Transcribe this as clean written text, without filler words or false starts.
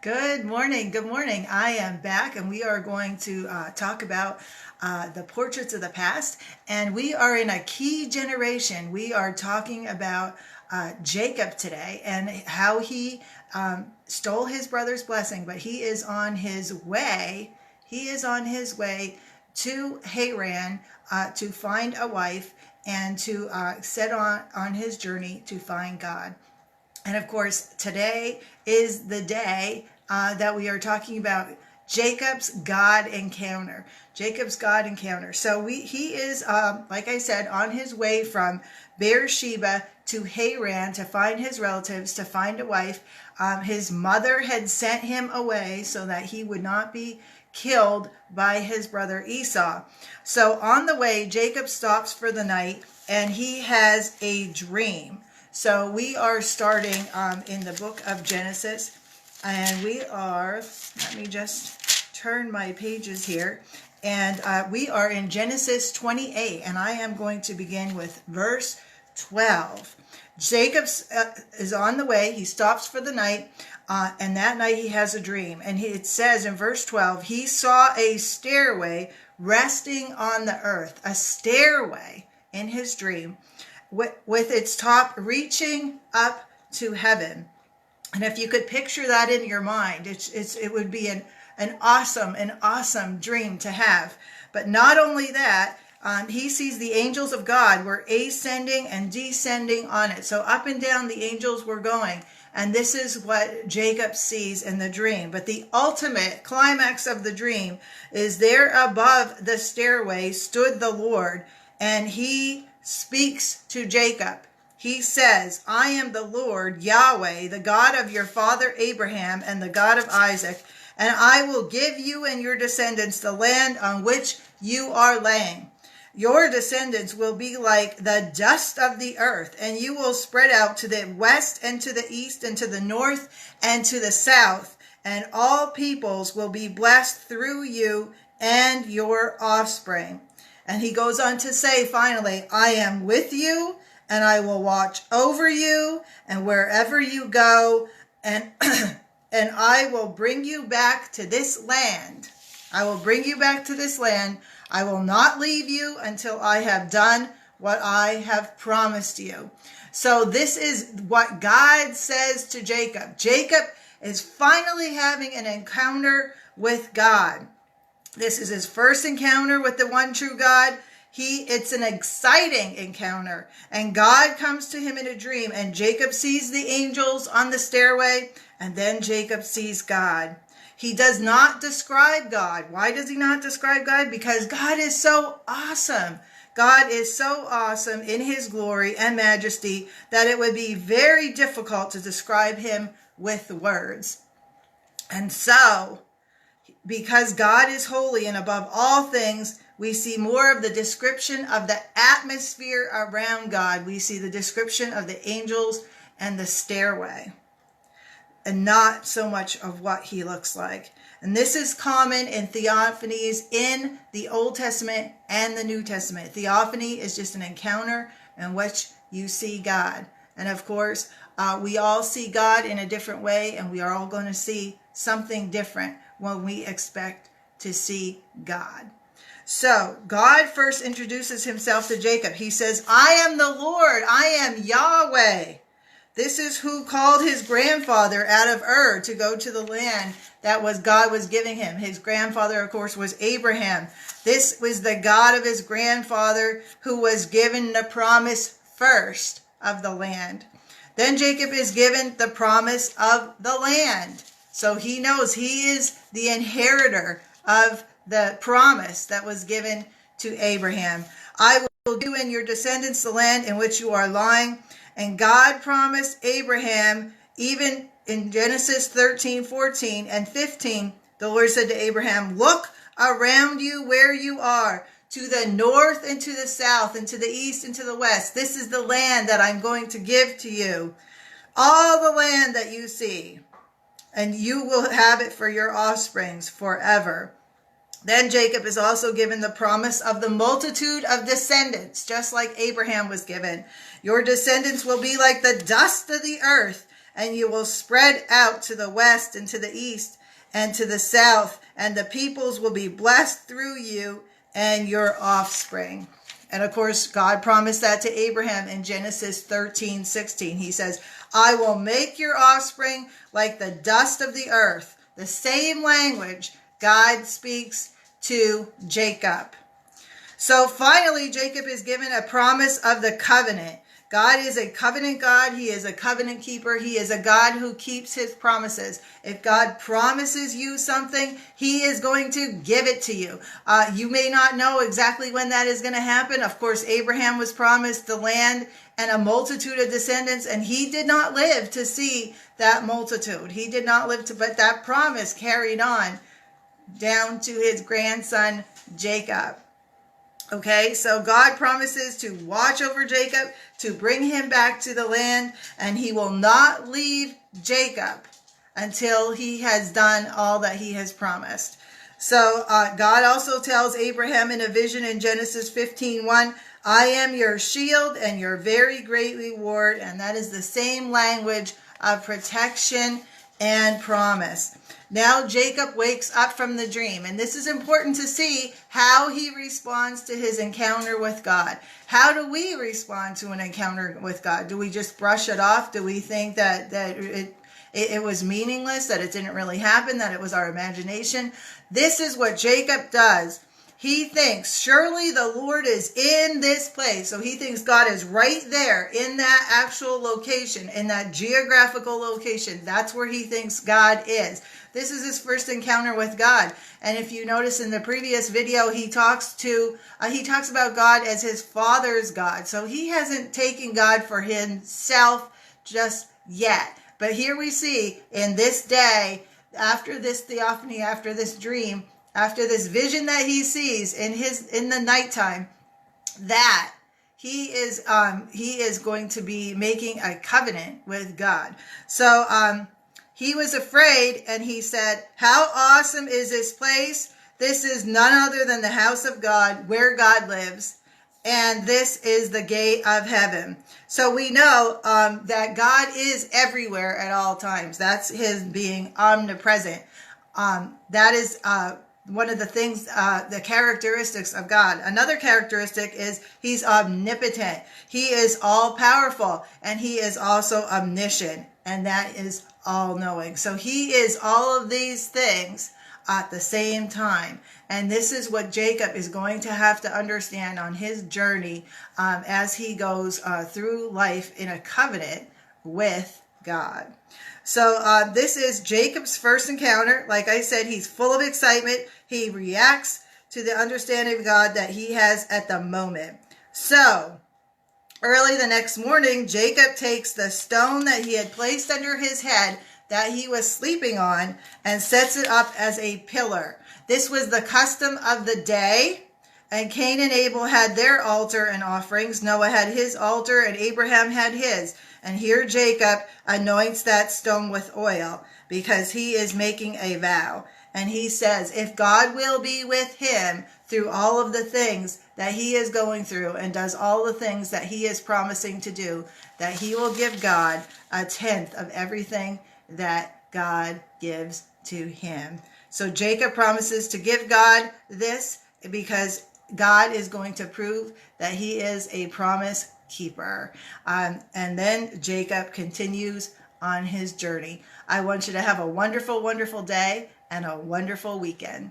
Good morning. Good morning. I am back, and we are going to talk about the portraits of the past. And we are in a key generation. We are talking about Jacob today and how he stole his brother's blessing, but he is on his way. He is on his way to Haran to find a wife and to set on his journey to find God. And of course, today is the day that we are talking about Jacob's God encounter. Jacob's God encounter. So he is, like I said, on his way from Beersheba to Haran to find his relatives, to find a wife. His mother had sent him away so that he would not be killed by his brother Esau. So on the way, Jacob stops for the night and he has a dream. So we are starting in the book of Genesis, and we are, let me just turn my pages here, and we are in Genesis 28, and I am going to begin with verse 12. Jacob is on the way. He stops for the night, and that night he has a dream. And it says in verse 12, he saw a stairway resting on the earth, a stairway in his dream, with its top reaching up to heaven. And if you could picture that in your mind, it would be an awesome dream to have. But not only that, he sees the angels of God were ascending and descending on it. So up and down the angels were going. And this is what Jacob sees in the dream. But the ultimate climax of the dream is there above the stairway stood the Lord, and he speaks to Jacob. He says, I am the Lord Yahweh, the God of your father Abraham and the God of Isaac, and I will give you and your descendants the land on which you are laying. Your descendants will be like the dust of the earth, and you will spread out to the west and to the east and to the north and to the south, and all peoples will be blessed through you and your offspring. And he goes on to say, finally, I am with you, and I will watch over you, and wherever you go, and and I will bring you back to this land. I will bring you back to this land. I will not leave you until I have done what I have promised you. So this is what God says to Jacob. Jacob is finally having an encounter with God. This is his first encounter with the one true God. It's an exciting encounter. And God comes to him in a dream, and Jacob sees the angels on the stairway, and then Jacob sees God. He does not describe God. Why does he not describe God? Because God is so awesome. God is so awesome in his glory and majesty that it would be very difficult to describe him with words. And so, because God is holy and above all things, we see more of the description of the atmosphere around God. We see the description of the angels and the stairway, and not so much of what he looks like. And this is common in theophanies in the Old Testament and the New Testament. Theophany is just an encounter in which you see God. And of course, we all see God in a different way, and we are all going to see something different when we expect to see God. So God first introduces himself to Jacob. He says, I am the Lord. I am Yahweh. This is who called his grandfather out of Ur to go to the land that God was giving him. His grandfather, of course, was Abraham. This was the God of his grandfather who was given the promise first of the land. Then Jacob is given the promise of the land. So he knows he is the inheritor of the promise that was given to Abraham. I will give you and your descendants the land in which you are lying. And God promised Abraham, even in Genesis 13, 14, and 15, the Lord said to Abraham, look around you where you are, to the north and to the south and to the east and to the west. This is the land that I'm going to give to you. All the land that you see, and you will have it for your offsprings forever. Then Jacob is also given the promise of the multitude of descendants, just like Abraham was given. Your descendants will be like the dust of the earth, and you will spread out to the west and to the east and to the south, and the peoples will be blessed through you and your offspring. And of course, God promised that to Abraham in Genesis 13:16. He says, I will make your offspring like the dust of the earth. The same language God speaks to Jacob. So finally, Jacob is given a promise of the covenant. God is a covenant God. He is a covenant keeper. He is a God who keeps his promises. If God promises you something, he is going to give it to you. You may not know exactly when that is going to happen. Of course, Abraham was promised the land and a multitude of descendants, and he did not live to see that multitude. He did not live to, but that promise carried on down to his grandson, Jacob. Okay, so God promises to watch over Jacob, to bring him back to the land, and he will not leave Jacob until he has done all that he has promised. So God also tells Abraham in a vision in Genesis 15:1, I am your shield and your very great reward. And that is the same language of protection and promise. Now Jacob wakes up from the dream, and this is important to see how he responds to his encounter with God. How do we respond to an encounter with God? Do we just brush it off? Do we think that it was meaningless, that it didn't really happen, that it was our imagination? This is what Jacob does. He thinks, surely the Lord is in this place. So he thinks God is right there in that actual location, in that geographical location. That's where he thinks God is. This is his first encounter with God. And if you notice in the previous video, he talks about God as his father's God. So he hasn't taken God for himself just yet. But here we see in this day, after this theophany, after this dream, after this vision that he sees in the nighttime, that he is going to be making a covenant with God. So he was afraid, and he said, how awesome is this place? This is none other than the house of God, where God lives, and this is the gate of heaven. So we know that God is everywhere at all times. That's his being omnipresent. That is one of the things, the characteristics of God. Another characteristic is he's omnipotent. He is all powerful, and he is also omniscient, and that is all knowing. So he is all of these things at the same time. And this is what Jacob is going to have to understand on his journey as he goes through life in a covenant with God. So this is Jacob's first encounter. Like I said, he's full of excitement. He reacts to the understanding of God that he has at the moment. So early the next morning, Jacob takes the stone that he had placed under his head that he was sleeping on and sets it up as a pillar. This was the custom of the day. And Cain and Abel had their altar and offerings. Noah had his altar, and Abraham had his. And here Jacob anoints that stone with oil because he is making a vow. And he says, if God will be with him through all of the things that he is going through and does all the things that he is promising to do, that he will give God a tenth of everything that God gives to him. So Jacob promises to give God this because God is going to prove that he is a promise keeper. And then Jacob continues on his journey. I want you to have a wonderful, wonderful day and a wonderful weekend.